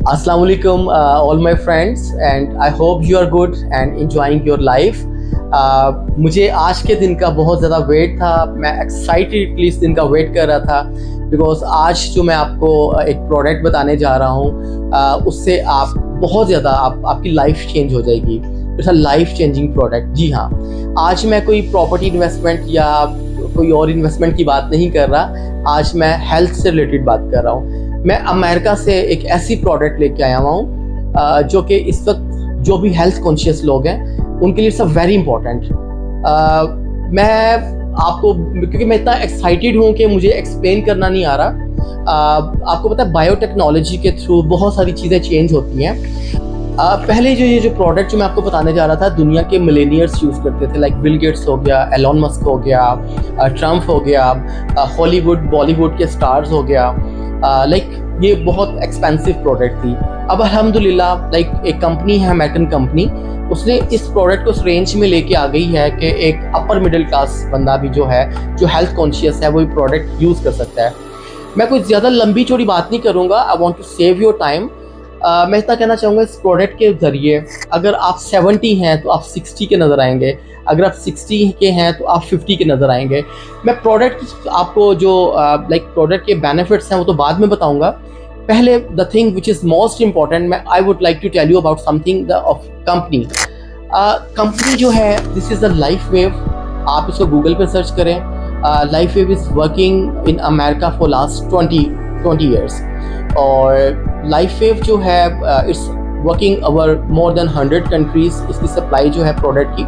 Assalamu alaikum, all my friends, and I hope you are good and enjoying your life. मुझे आज के दिन का बहुत ज़्यादा वेट था, मैं एक्साइटेडली इस दिन का वेट कर रहा था बिकॉज आज जो मैं आपको एक प्रोडक्ट बताने जा रहा हूँ उससे आप बहुत ज़्यादा आपकी लाइफ चेंज हो जाएगी। It's a life changing product. जी हाँ, आज मैं कोई प्रॉपर्टी इन्वेस्टमेंट या कोई और इन्वेस्टमेंट की बात नहीं कर रहा, आज मैं हेल्थ से रिलेटेड बात कर रहा हूँ। मैं अमेरिका से एक ऐसी प्रोडक्ट लेके आया हुआ हूँ जो कि इस वक्त जो भी हेल्थ कॉन्शियस लोग हैं उनके लिए इट्स अ वेरी इंपॉर्टेंट। मैं आपको, क्योंकि मैं इतना एक्साइटेड हूँ कि मुझे एक्सप्लेन करना नहीं आ रहा। आपको पता है बायोटेक्नोलॉजी के थ्रू बहुत सारी चीज़ें चेंज होती हैं। पहले ये जो प्रोडक्ट जो मैं आपको बताने जा रहा था, दुनिया के मिलेनियर्स यूज़ करते थे, लाइक बिल गेट्स हो गया, एलोन मस्क हो गया, ट्रम्प हो गया, हॉलीवुड बॉलीवुड के स्टार्स हो गया। लाइक ये बहुत एक्सपेंसिव प्रोडक्ट थी। अब अल्हम्दुलिल्लाह लाइक एक कंपनी है, अमेरिकन कंपनी, उसने इस प्रोडक्ट को उस रेंज में लेके आ गई है कि एक अपर मिडिल क्लास बंदा भी जो है, जो हेल्थ कॉन्शियस है, वो ये प्रोडक्ट यूज़ कर सकता है। मैं कोई ज़्यादा लंबी चौड़ी बात नहीं करूँगा, I want to save your time. मैं इतना कहना चाहूँगा, इस प्रोडक्ट के ज़रिए अगर आप 70 हैं तो आप 60 के नज़र आएंगे, अगर आप 60 के हैं तो आप 50 के नज़र आएंगे। मैं प्रोडक्ट आपको जो लाइक प्रोडक्ट के बेनिफिट्स हैं वो तो बाद में बताऊँगा। पहले the thing which is most important, मैं I would like to tell you about something of company. Company जो है, this is the Life Wave. आप इसको गूगल पे सर्च करें। Life Wave is working in America for last 20 years, और Life Wave जो है it's working over more than 100 countries. इसकी सप्लाई जो है प्रोडक्ट की।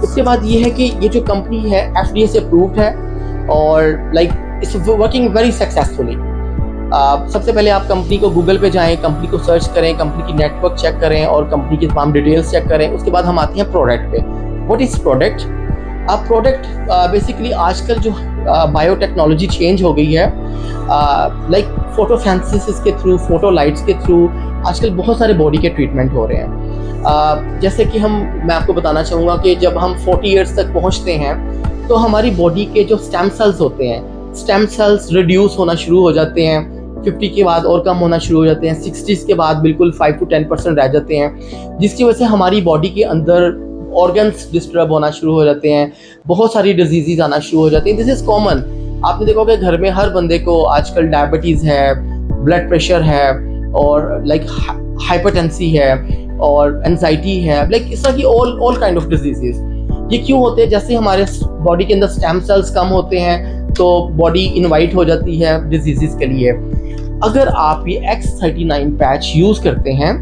उसके बाद ये है कि ये जो कंपनी है FDA से अप्रूव्ड है और like it's working very successfully. सबसे पहले आप कंपनी को गूगल पे जाएं, कंपनी को सर्च करें, कंपनी की नेटवर्क चेक करें और कंपनी की तमाम डिटेल्स चेक करें। उसके बाद हम आते हैं प्रोडक्ट पे। What is product? अब प्रोडक्ट बेसिकली आजकल जो बायोटेक्नोलॉजी चेंज हो गई है, लाइक फोटोसिंथेसिस के थ्रू, फोटोलाइट्स के थ्रू आजकल बहुत सारे बॉडी के ट्रीटमेंट हो रहे हैं। जैसे कि मैं आपको बताना चाहूँगा कि जब हम 40 ईयर्स तक पहुँचते हैं तो हमारी बॉडी के जो स्टेम सेल्स होते हैं, स्टेम सेल्स रिड्यूस होना शुरू हो जाते हैं। 50 के बाद और कम होना शुरू हो जाते हैं। 60s के बाद बिल्कुल 5 to 10% रह जाते हैं, जिसकी वजह से हमारी बॉडी के अंदर ऑर्गन्स डिस्टर्ब होना शुरू हो जाते हैं, बहुत सारी डिजीज़ आना शुरू हो जाती हैं। This is common. आपने देखा कि घर में हर बंदे को आजकल डायबिटीज़ है, ब्लड प्रेशर है, और लाइक हाइपरटेंसी है, और एंजाइटी है, लाइक इस तरह की ऑल काइंड ऑफ डिजीज़। ये क्यों होते हैं? जैसे हमारे बॉडी के अंदर स्टेम सेल्स कम होते हैं तो बॉडी इनवाइट हो जाती है डिजीज़ के लिए। अगर आप ये X39 पैच यूज़ करते हैं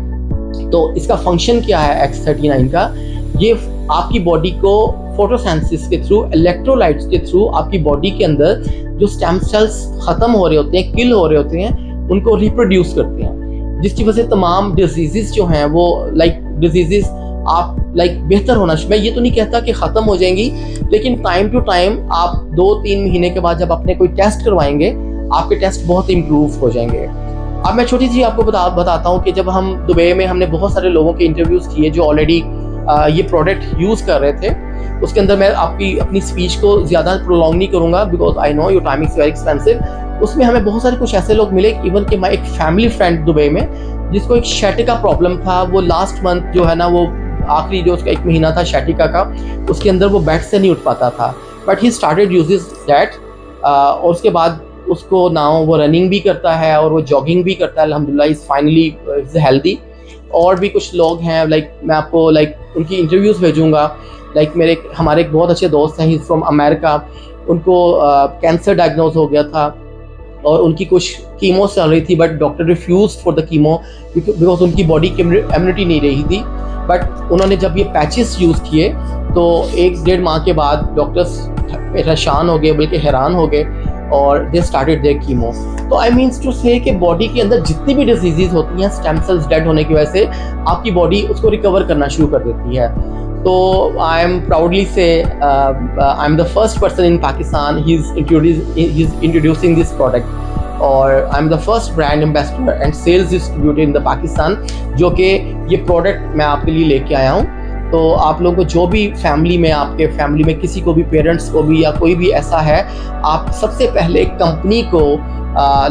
तो इसका फंक्शन क्या है X39 का? ये आपकी बॉडी को फोटोसिंथेसिस के थ्रू, इलेक्ट्रोलाइट्स के थ्रू आपकी बॉडी के अंदर जो स्टेम सेल्स ख़त्म हो रहे होते हैं, किल हो रहे होते हैं, उनको रिप्रोड्यूस करते हैं, जिसकी वजह से तमाम डिजीज़ जो हैं वो लाइक डिजीज़ आप लाइक बेहतर होना। मैं ये तो नहीं कहता कि ख़त्म हो जाएंगी, लेकिन टाइम टू टाइम आप 2-3 महीने के बाद जब अपने कोई टेस्ट करवाएंगे, आपके टेस्ट बहुत इम्प्रूव हो जाएंगे। अब मैं छोटी सी आपको बताता हूँ कि जब हम दुबई में, हमने बहुत सारे लोगों के इंटरव्यूज़ किए जो ऑलरेडी ये प्रोडक्ट यूज़ कर रहे थे। उसके अंदर मैं अपनी स्पीच को ज़्यादा प्रोलॉन्ग नहीं करूँगा because I know your time is very expensive. उसमें हमें बहुत सारे कुछ ऐसे लोग मिले, इवन कि मैं एक फैमिली फ्रेंड दुबई में, जिसको एक शैटिका प्रॉब्लम था। वो लास्ट मंथ जो है ना, वो आखिरी जो उसका 1 महीना था शैटिका का, उसके अंदर वो बेड से नहीं उठ पाता था, but he started uses that. और उसके बाद उसको नाउ वो रनिंग भी करता है और वो जॉगिंग भी करता है। अल्हम्दुलिल्लाह इज़ फाइनली इज़ हेल्दी। और भी कुछ लोग हैं, लाइक मैं आपको लाइक उनकी इंटरव्यूज़ भेजूँगा। लाइक हमारे एक बहुत अच्छे दोस्त हैं, ही इज़ फ्रॉम अमेरिका। उनको कैंसर डायग्नोज हो गया था और उनकी कुछ कीमो चल रही थी, but doctor refuse for the chemo because उनकी बॉडी की इम्यूनिटी नहीं रही थी। बट उन्होंने जब ये पैचेस यूज़ किए तो 1-1.5 माह के बाद डॉक्टर्स परेशान हो गए, बल्कि हैरान हो गए, और दे स्टार्टेड देयर कीमो। तो आई मीन्स टू से कि बॉडी के अंदर जितनी भी डिजीज़ होती हैं, स्टेम सेल्स डेड होने की वजह से आपकी बॉडी उसको रिकवर करना शुरू कर देती है। तो आई एम प्राउडली से I am the first person in Pakistan he is introducing this product, और I am the first brand ambassador and sales distributor in the Pakistan, जो कि ये प्रोडक्ट मैं आपके लिए लेके आया हूँ। तो आप लोगों को जो भी फैमिली में, आपके फैमिली में किसी को भी, पेरेंट्स को भी, या कोई भी ऐसा है, आप सबसे पहले कंपनी को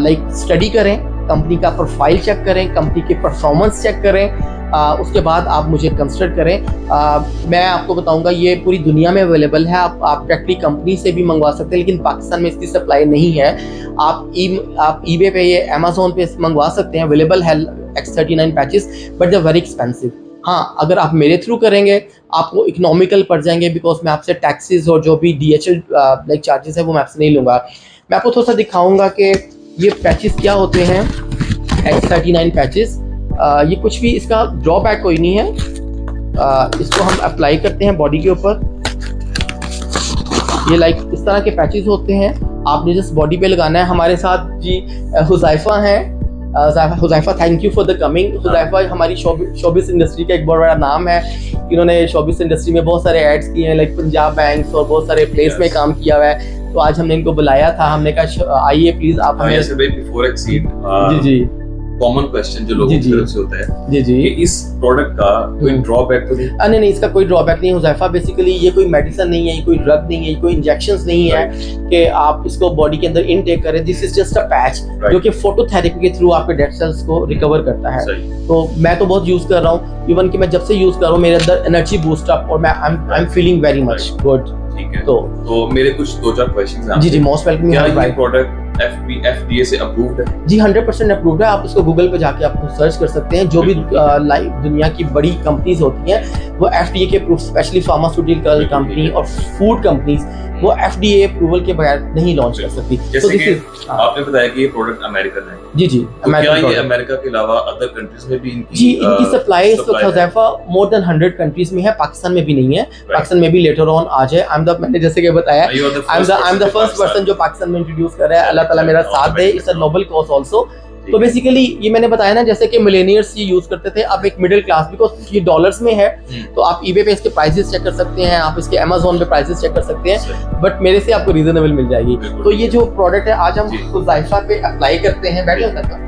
लाइक स्टडी करें, कंपनी का प्रोफाइल चेक करें, कंपनी की परफॉर्मेंस चेक करें, उसके बाद आप मुझे कंसिडर करें। मैं आपको बताऊंगा ये पूरी दुनिया में अवेलेबल है, आप डायरेक्टली कंपनी से भी मंगवा सकते हैं, लेकिन पाकिस्तान में इसकी सप्लाई नहीं है। आप ईबे पे, ये अमेजोन पे मंगवा सकते हैं, अवेलेबल है X39 patches, but they very expensive. हाँ, अगर आप मेरे थ्रू करेंगे आपको इकोनॉमिकल पड़ जाएंगे, बिकॉज मैं आपसे टैक्सेस और जो भी DHL लाइक चार्जेस है वो मैं आपसे नहीं लूँगा। मैं आपको थोड़ा सा दिखाऊंगा कि ये पैचेस क्या होते हैं, X39 पैचेस। ये कुछ भी इसका ड्रॉबैक कोई नहीं है। इसको हम अप्लाई करते हैं बॉडी के ऊपर। ये लाइक इस तरह के पैचेस होते हैं, आपने जस्ट बॉडी पे लगाना है। हमारे साथ जी हुज़ैफा हैं। Huzaifa, thank you for the coming. Huzaifa हमारी शोबिस इंडस्ट्री का एक बहुत बड़ा नाम है। इन्होंने शोबिस इंडस्ट्री में बहुत सारे एड्स किए हैं, लाइक पंजाब बैंक और बहुत सारे प्लेस में काम किया हुआ है। तो आज हमने इनको बुलाया था, हमने कहा आइए प्लीज आप हमें। बिफोर एक्सीड, जी कॉमन क्वेश्चन जो लोगों की तरफ से होता है जी कि इस प्रोडक्ट का कोई ड्रॉबैक तो नहीं? नहीं, इसका कोई ड्रॉबैक नहीं है हुज़ैफा। बेसिकली ये कोई मेडिसिन नहीं है, ये कोई ड्रग नहीं है, ये कोई इंजेक्शंस नहीं है कि आप इसको बॉडी के अंदर इनटेक करें। This is just a patch जो कि फोटोथेरेपी के थ्रू आपके डेड सेल्स को रिकवर करता है। तो मैं तो बहुत यूज कर रहा हूँ, इवन कि मैं जब से यूज कर रहा हूँ मेरे अंदर एनर्जी बूस्ट अप और I am feeling very much good. ठीक है, तो मेरे कुछ 2-4 क्वेश्चंस हैं। जी मोस्ट वेलकम। क्या ये प्रोडक्ट FDA से अप्रूव्ड है? जी 100% अप्रूव्ड है। आप इसको गूगल पे जाके आप सर्च कर सकते हैं। जो भी लाइव दुनिया की बड़ी कंपनीज होती हैं वो FDA के अप्रूव, स्पेशली फार्मास्यूटिकल कंपनी और फूड कंपनीज, वो FDA अप्रूवल के बगैर नहीं लॉन्च कर सकती। जैसे कि आपने बताया कि ये प्रोडक्ट अमेरिकन है। जी तो क्या ये अमेरिका के अलावा अदर कंट्रीज में भी इनकी सप्लाई इस वक्त हुज़ैफा मोर देन 100 कंट्रीज में है, पाकिस्तान में भी नहीं है। पाकिस्तान में भी लेटर ऑन आ जाए। मैंने जैसे कि बताया, आई एम द फर्स्ट पर्सन जो पाकिस्तान में इंट्रोड्यूस कर रहा है। अल्लाह ताला मेरा साथ दे। It's a noble cause also. तो बेसिकली ये मैंने बताया ना, जैसे कि मिलेनियर्स ये यूज करते थे, अब एक मिडिल क्लास, बिकॉज ये डॉलर्स में है तो आप ईबे पे इसके प्राइसेस चेक कर सकते हैं, आप इसके अमेजोन पे प्राइसेस चेक कर सकते हैं, बट मेरे से आपको रीजनेबल मिल जाएगी। तो ये जो प्रोडक्ट है आज हम हुज़ैफा पे अप्लाई करते हैं। बैठे होता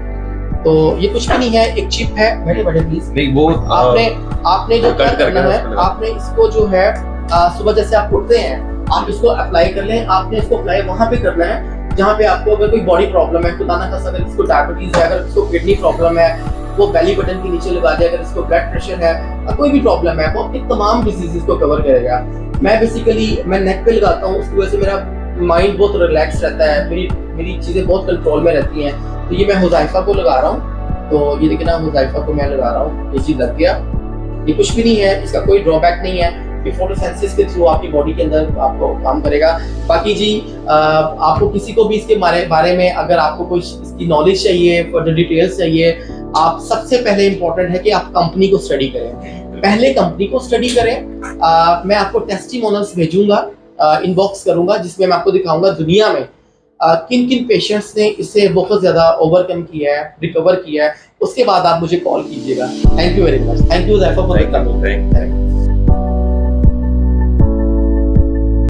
तो ये कुछ भी नहीं है, एक चिप है। बैठे प्लीज। नहीं, वो आपने जो करना है, आपने इसको जो है सुबह जैसे आप उठते हैं आप इसको अप्लाई कर लें। आपने इसको अप्लाई वहां पे करना है जहाँ पे आपको अगर कोई बॉडी प्रॉब्लम है, खुदा ना खास्ता अगर इसको डायबिटीज है, अगर इसको किडनी प्रॉब्लम है वो बेली बटन के नीचे लगा दे। अगर इसको ब्लड प्रेशर है, कोई भी प्रॉब्लम है, वो अपनी तमाम डिजीजेस को कवर करेगा। मैं बेसिकली मैं नेक पे लगाता हूँ, उसकी वजह से मेरा माइंड बहुत रिलैक्स रहता है, मेरी चीजें बहुत कंट्रोल में रहती हैं। तो ये मैं हुज़ैफा को लगा रहा हूँ। तो ये देखना, हुज़ैफा को मैं लगा रहा हूँ, ये चीज लग गया। ये कुछ भी नहीं है, इसका कोई ड्रॉबैक नहीं है। फोटोसेंसिस के थ्रू आपकी बॉडी के अंदर आपको काम करेगा। बाकी जी आपको किसी को भी इसके बारे में अगर आपको कोई इसकी नॉलेज चाहिए, फर्दर डिटेल्स चाहिए, आप सबसे पहले इंपॉर्टेंट है कि आप कंपनी को स्टडी करें। पहले कंपनी को स्टडी करें। मैं आपको टेस्टिमोनियल्स भेजूंगा, इनबॉक्स करूंगा, जिसमें मैं आपको दिखाऊंगा दुनिया में किन किन पेशेंट्स ने इससे बहुत ज्यादा ओवरकम किया है, रिकवर किया है। उसके बाद आप मुझे कॉल कीजिएगा। Thank you very much. Thank you Huzaifa for the coming.